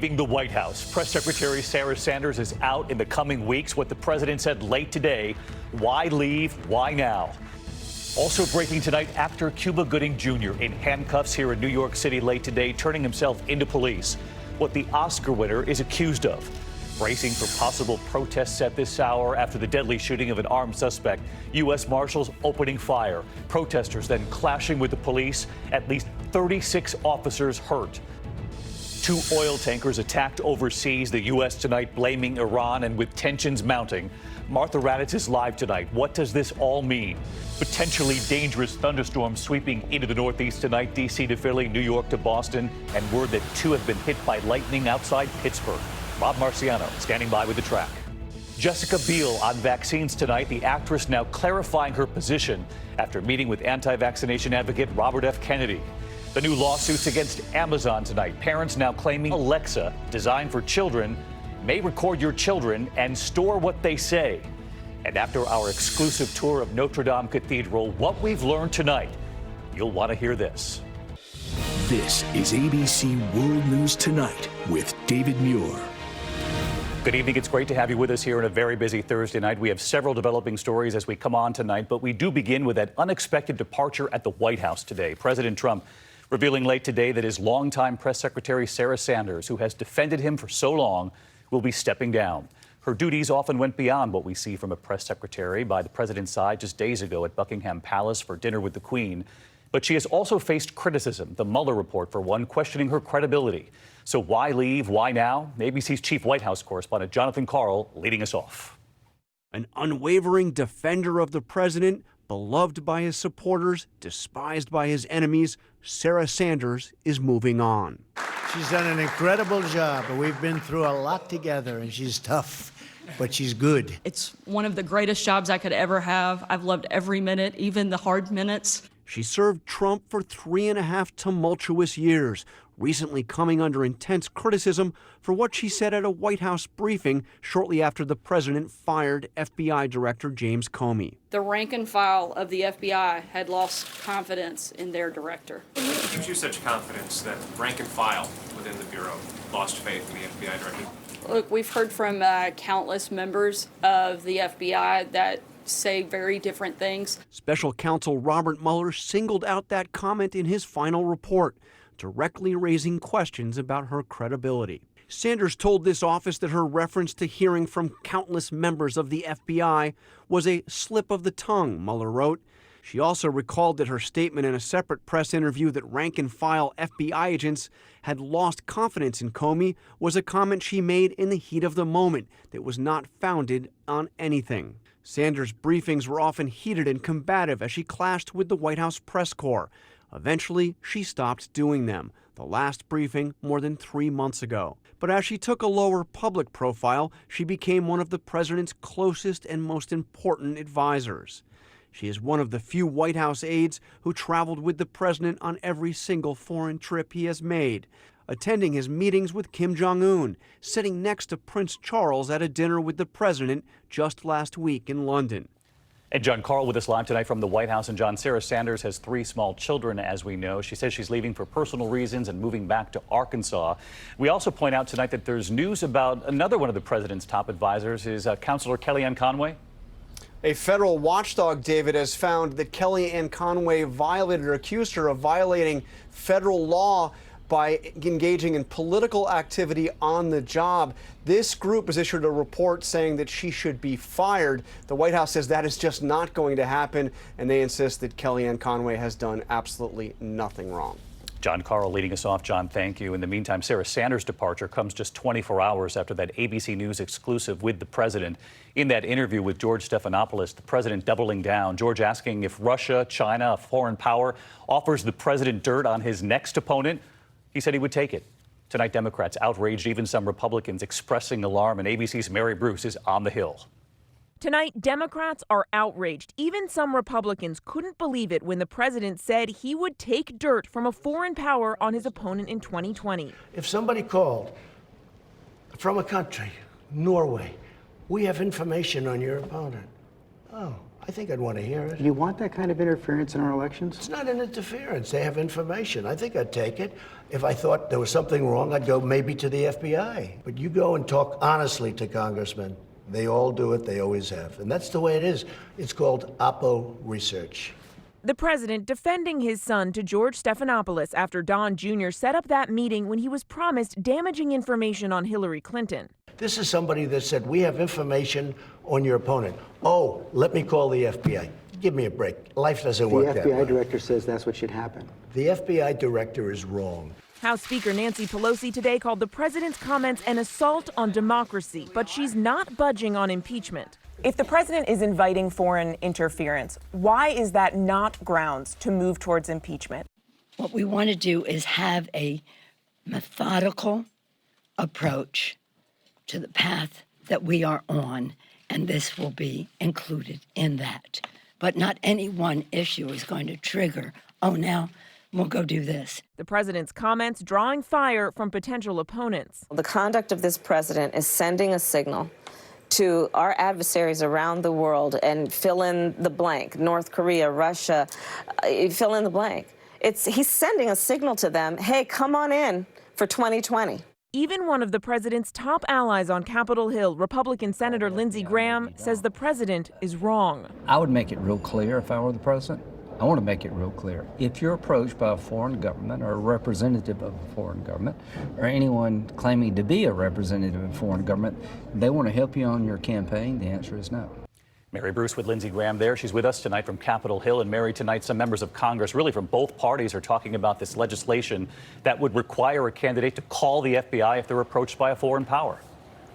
Leaving the White House, Press Secretary Sarah Sanders is out in the coming weeks. What the president said late today. Why leave? Why now? Also breaking tonight, actor Cuba Gooding Jr. in handcuffs here in New York City late today, turning himself into police. What the Oscar winner is accused of. Bracing for possible protests at this hour after the deadly shooting of an armed suspect. U.S. Marshals opening fire. Protesters then clashing with the police. At least 36 officers hurt. 2 oil tankers attacked overseas. The U.S. tonight blaming Iran, and with tensions mounting. Martha Raddatz is live tonight. What does this all mean? Potentially dangerous thunderstorms sweeping into the Northeast tonight. D.C. to Philly, New York to Boston, and word that 2 have been hit by lightning outside Pittsburgh. Rob Marciano standing by with the track. Jessica Biel on vaccines tonight. The actress now clarifying her position after meeting with anti-vaccination advocate Robert F. Kennedy. The new lawsuits against Amazon tonight. Parents now claiming Alexa, designed for children, may record your children and store what they say. And after our exclusive tour of Notre Dame Cathedral, what we've learned tonight, you'll want to hear this. This is ABC World News Tonight with David Muir. Good evening. It's great to have you with us here on a very busy Thursday night. We have several developing stories as we come on tonight, but we do begin with that unexpected departure at the White House today. President Trump revealing late today that his longtime press secretary, Sarah Sanders, who has defended him for so long, will be stepping down. Her duties often went beyond what we see from a press secretary by the president's side just days ago at Buckingham Palace for dinner with the Queen. But she has also faced criticism, the Mueller report for one, questioning her credibility. So why leave? Why now? ABC's chief White House correspondent Jonathan Karl leading us off. An unwavering defender of the president, beloved by his supporters, despised by his enemies, Sarah Sanders is moving on. She's done an incredible job. We've been through a lot together, and she's tough, but she's good. It's one of the greatest jobs I could ever have. I've loved every minute, even the hard minutes. She served Trump for 3.5 tumultuous years, recently coming under intense criticism for what she said at a White House briefing shortly after the president fired FBI Director James Comey. The rank and file of the FBI had lost confidence in their director. What gives you such confidence that rank and file within the Bureau lost faith in the FBI Director? Look, we've heard from countless members of the FBI that say very different things. Special counsel Robert Mueller singled out that comment in his final report, directly raising questions about her credibility. Sanders told this office that her reference to hearing from countless members of the FBI was a slip of the tongue, Mueller wrote. She also recalled that her statement in a separate press interview that rank-and-file FBI agents had lost confidence in Comey was a comment she made in the heat of the moment that was not founded on anything. Sanders' briefings were often heated and combative as she clashed with the White House press corps. Eventually, she stopped doing them, the last briefing more than 3 months ago. But as she took a lower public profile, she became one of the president's closest and most important advisors. She is one of the few White House aides who traveled with the president on every single foreign trip he has made, attending his meetings with Kim Jong-un, sitting next to Prince Charles at a dinner with the president just last week in London. And John Karl with us live tonight from the White House. And John, Sarah Sanders has 3 small children, as we know. She says she's leaving for personal reasons and moving back to Arkansas. We also point out tonight that there's news about another one of the president's top advisors, is Counselor Kellyanne Conway. A federal watchdog, David, has found that Kellyanne Conway violated or accused her of violating federal law by engaging in political activity on the job. This group has issued a report saying that she should be fired. The White House says that is just not going to happen, and they insist that Kellyanne Conway has done absolutely nothing wrong. John Karl leading us off. John, thank you. In the meantime, Sarah Sanders' departure comes just 24 hours after that ABC News exclusive with the president. In that interview with George Stephanopoulos, the president doubling down. George asking if Russia, China, a foreign power, offers the president dirt on his next opponent, he said he would take it. Tonight, Democrats outraged, even some Republicans expressing alarm, and ABC's Mary Bruce is on the Hill. Tonight, Democrats are outraged. Even some Republicans couldn't believe it when the president said he would take dirt from a foreign power on his opponent in 2020. If somebody called from a country, Norway, we have information on your opponent. Oh, I think I'd want to hear it. You want that kind of interference in our elections? It's not an interference. They have information. I think I'd take it. If I thought there was something wrong, I'd go maybe to the FBI. But you go and talk honestly to congressmen. They all do it. They always have. And that's the way it is. It's called Oppo research. The president defending his son to George Stephanopoulos after Don Jr. set up that meeting when he was promised damaging information on Hillary Clinton. This is somebody that said, we have information on your opponent. Oh, let me call the FBI. Give me a break. Life doesn't work that way. The FBI director says that's what should happen. The FBI director is wrong. House Speaker Nancy Pelosi today called the president's comments an assault on democracy, but she's not budging on impeachment. If the president is inviting foreign interference, why is that not grounds to move towards impeachment? What we want to do is have a methodical approach to the path that we are on, and this will be included in that. But not any one issue is going to trigger, oh, now we'll go do this. The president's comments drawing fire from potential opponents. The conduct of this president is sending a signal to our adversaries around the world, and fill in the blank, North Korea, Russia, fill in the blank. He's sending a signal to them, hey, come on in for 2020. Even one of the president's top allies on Capitol Hill, Republican Senator Lindsey Graham, says the president is wrong. I would make it real clear if I were the president. I want to make it real clear. If you're approached by a foreign government or a representative of a foreign government or anyone claiming to be a representative of a foreign government, they want to help you on your campaign, the answer is no. Mary Bruce with Lindsey Graham there. She's with us tonight from Capitol Hill. And Mary, tonight some members of Congress, really from both parties, are talking about this legislation that would require a candidate to call the FBI if they're approached by a foreign power.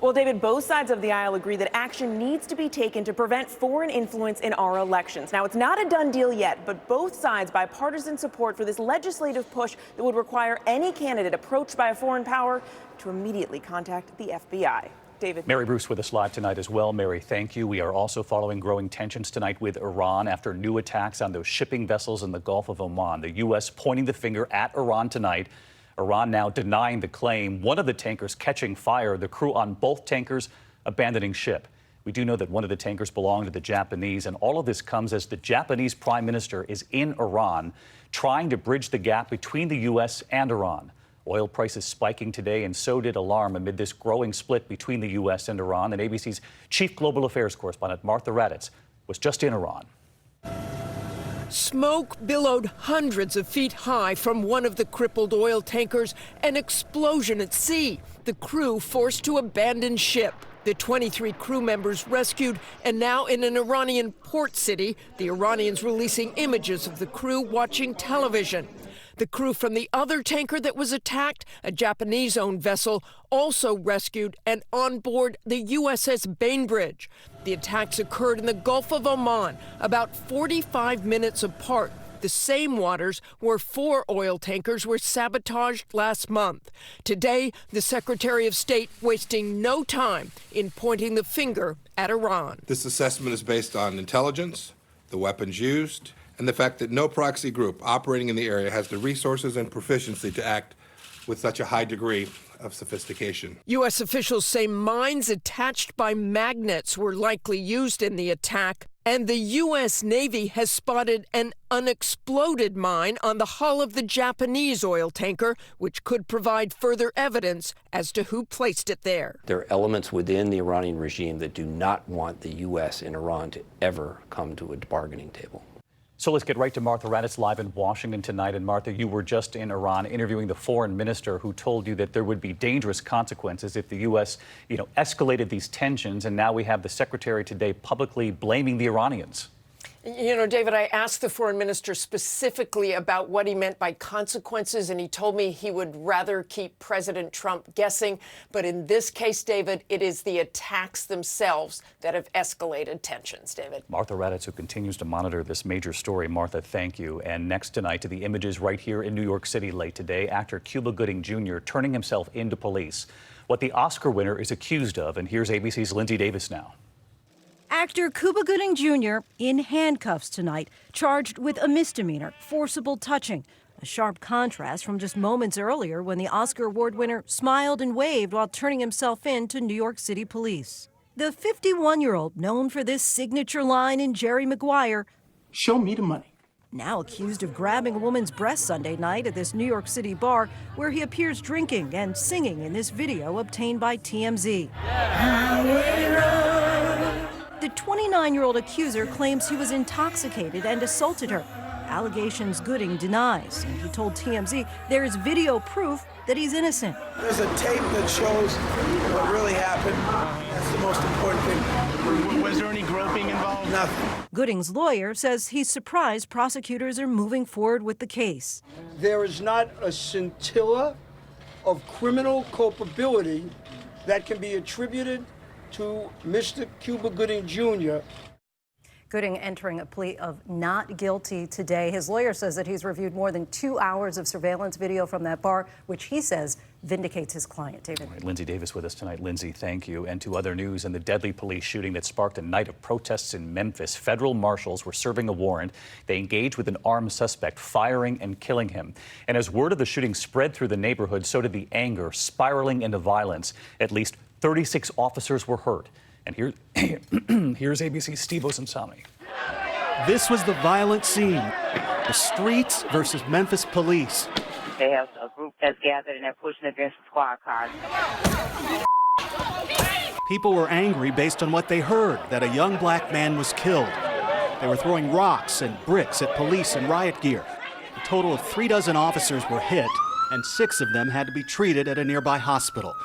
Well, David, both sides of the aisle agree that action needs to be taken to prevent foreign influence in our elections. Now, it's not a done deal yet, but both sides bipartisan support for this legislative push that would require any candidate approached by a foreign power to immediately contact the FBI. David. Mary Bruce with us live tonight as well. Mary, thank you. We are also following growing tensions tonight with Iran after new attacks on those shipping vessels in the Gulf of Oman. The U.S. pointing the finger at Iran tonight. Iran now denying the claim. One of the tankers catching fire, the crew on both tankers abandoning ship. We do know that one of the tankers belonged to the Japanese, and all of this comes as the Japanese prime minister is in Iran trying to bridge the gap between the U.S. and Iran. Oil prices spiking today, and so did alarm amid this growing split between the U.S. and Iran. And ABC's chief global affairs correspondent Martha Raddatz was just in Iran. Smoke billowed hundreds of feet high from one of the crippled oil tankers, an explosion at sea. The crew forced to abandon ship. The 23 crew members rescued, and now in an Iranian port city, the Iranians releasing images of the crew watching television. The crew from the other tanker that was attacked, a Japanese-owned vessel, also rescued and on board the USS Bainbridge. The attacks occurred in the Gulf of Oman, about 45 minutes apart, the same waters where 4 oil tankers were sabotaged last month. Today, the Secretary of State wasting no time in pointing the finger at Iran. This assessment is based on intelligence, the weapons used, and the fact that no proxy group operating in the area has the resources and proficiency to act with such a high degree of sophistication. U.S. officials say mines attached by magnets were likely used in the attack, and the U.S. Navy has spotted an unexploded mine on the hull of the Japanese oil tanker, which could provide further evidence as to who placed it there. There are elements within the Iranian regime that do not want the U.S. and Iran to ever come to a bargaining table. So let's get right to Martha Raddatz live in Washington tonight. And Martha, you were just in Iran interviewing the foreign minister who told you that there would be dangerous consequences if the U.S., escalated these tensions. And now we have the secretary today publicly blaming the Iranians. You know, David, I asked the foreign minister specifically about what he meant by consequences, and he told me he would rather keep President Trump guessing. But in this case, David, it is the attacks themselves that have escalated tensions, David. Martha Raddatz, who continues to monitor this major story. Martha, thank you. And next tonight to the images right here in New York City late today, actor Cuba Gooding Jr. turning himself into police. What the Oscar winner is accused of. And here's ABC's Lindsay Davis now. Actor Cuba Gooding Jr. in handcuffs tonight, charged with a misdemeanor, forcible touching. A sharp contrast from just moments earlier when the Oscar Award winner smiled and waved while turning himself in to New York City police. The 51-year-old, known for this signature line in Jerry Maguire, "Show me the money." Now accused of grabbing a woman's breast Sunday night at this New York City bar where he appears drinking and singing in this video obtained by TMZ. The 29-year-old accuser claims he was intoxicated and assaulted her. Allegations Gooding denies, and he told TMZ there is video proof that he's innocent. There's a tape that shows what really happened. That's the most important thing. Was there any groping involved? Nothing. Gooding's lawyer says he's surprised prosecutors are moving forward with the case. There is not a scintilla of criminal culpability that can be attributed to Mr. Cuba Gooding Jr. Gooding entering a plea of not guilty today. His lawyer says that he's reviewed more than 2 hours of surveillance video from that bar, which he says vindicates his client. David. Right, Lindsay Davis with us tonight. Lindsay, thank you. And to other news, in the deadly police shooting that sparked a night of protests in Memphis, federal marshals were serving a warrant. They engaged with an armed suspect, firing and killing him. And as word of the shooting spread through the neighborhood, so did the anger, spiraling into violence. At least 36 officers were hurt. And here's ABC's Steve Osunsami. This was the violent scene. The streets versus Memphis police. They have a group that's gathered and they're pushing against the squad cars. People were angry based on what they heard, that a young black man was killed. They were throwing rocks and bricks at police and riot gear. A total of 36 officers were hit, and 6 of them had to be treated at a nearby hospital.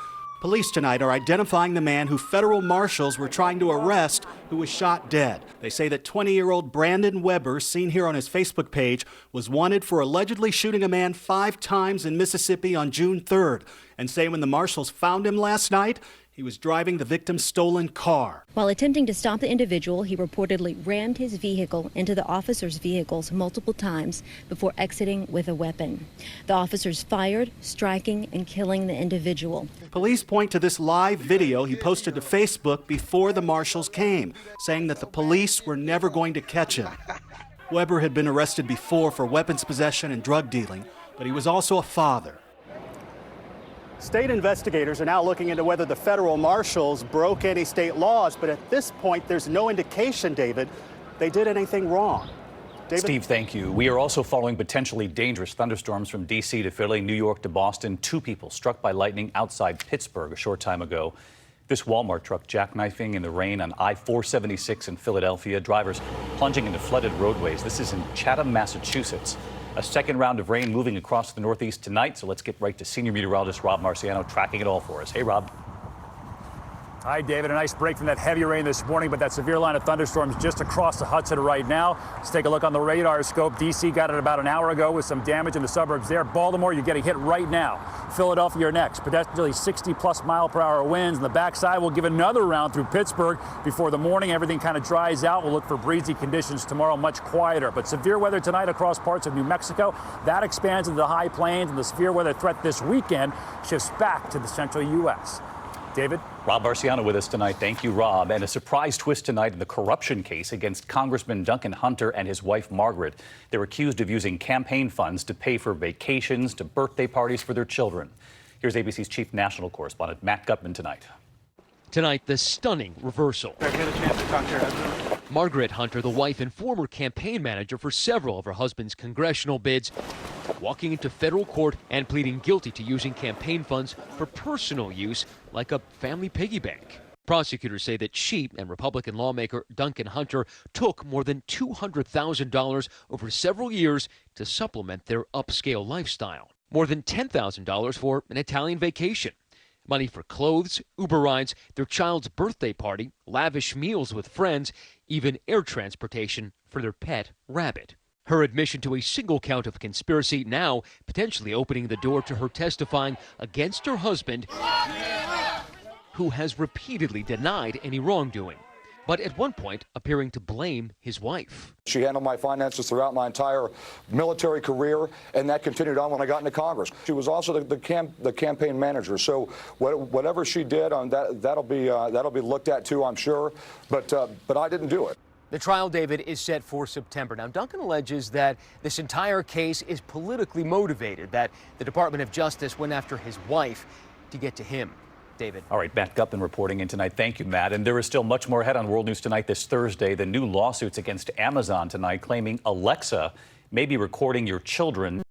Police tonight are identifying the man who federal marshals were trying to arrest, who was shot dead. They say that 20-year-old Brandon Weber, seen here on his Facebook page, was wanted for allegedly shooting a man 5 times in Mississippi on June 3rd, and say when the marshals found him last night, he was driving the victim's stolen car. While attempting to stop the individual, he reportedly rammed his vehicle into the officers' vehicles multiple times before exiting with a weapon. The officers fired, striking and killing the individual. Police point to this live video he posted to Facebook before the marshals came, saying that the police were never going to catch him. Weber had been arrested before for weapons possession and drug dealing, but he was also a father. State investigators are now looking into whether the federal marshals broke any state laws, but at this point, there's no indication, David, they did anything wrong. David? Steve, thank you. We are also following potentially dangerous thunderstorms from D.C. to Philly, New York to Boston. 2 people struck by lightning outside Pittsburgh a short time ago. This Walmart truck jackknifing in the rain on I-476 in Philadelphia. Drivers plunging into flooded roadways. This is in Chatham, Massachusetts. A second round of rain moving across the Northeast tonight, so let's get right to senior meteorologist Rob Marciano tracking it all for us. Hey, Rob. Hi, David. A nice break from that heavy rain this morning, but that severe line of thunderstorms just across the Hudson right now. Let's take a look on the radar scope. D.C. got it about an hour ago with some damage in the suburbs there. Baltimore, you're getting hit right now. Philadelphia, you're next. Potentially 60-plus mile-per-hour winds. On the backside, we'll give another round through Pittsburgh before the morning. Everything kind of dries out. We'll look for breezy conditions tomorrow, much quieter. But severe weather tonight across parts of New Mexico. That expands into the high plains, and the severe weather threat this weekend shifts back to the central U.S. David? Rob Marciano with us tonight. Thank you, Rob. And a surprise twist tonight in the corruption case against Congressman Duncan Hunter and his wife, Margaret. They're accused of using campaign funds to pay for vacations, to birthday parties for their children. Here's ABC's chief national correspondent, Matt Gutman, tonight. Tonight, the stunning reversal. I get a chance to talk to your husband? Margaret Hunter, the wife and former campaign manager for several of her husband's congressional bids, walking into federal court and pleading guilty to using campaign funds for personal use, like a family piggy bank. Prosecutors say that she and Republican lawmaker Duncan Hunter took more than $200,000 over several years to supplement their upscale lifestyle. More than $10,000 for an Italian vacation. Money for clothes, Uber rides, their child's birthday party, lavish meals with friends, even air transportation for their pet rabbit. Her admission to a single count of conspiracy now potentially opening the door to her testifying against her husband, who has repeatedly denied any wrongdoing, but at one point appearing to blame his wife. She handled my finances throughout my entire military career, and that continued on when I got into Congress. She was also the campaign manager, so whatever she did on that'll be looked at too, I'm sure. But I didn't do it. The trial, David, is set for September. Now, Duncan alleges that this entire case is politically motivated, that the Department of Justice went after his wife to get to him. David. All right, Matt Gutman reporting in tonight. Thank you, Matt. And there is still much more ahead on World News Tonight this Thursday. The new lawsuits against Amazon tonight claiming Alexa may be recording your children.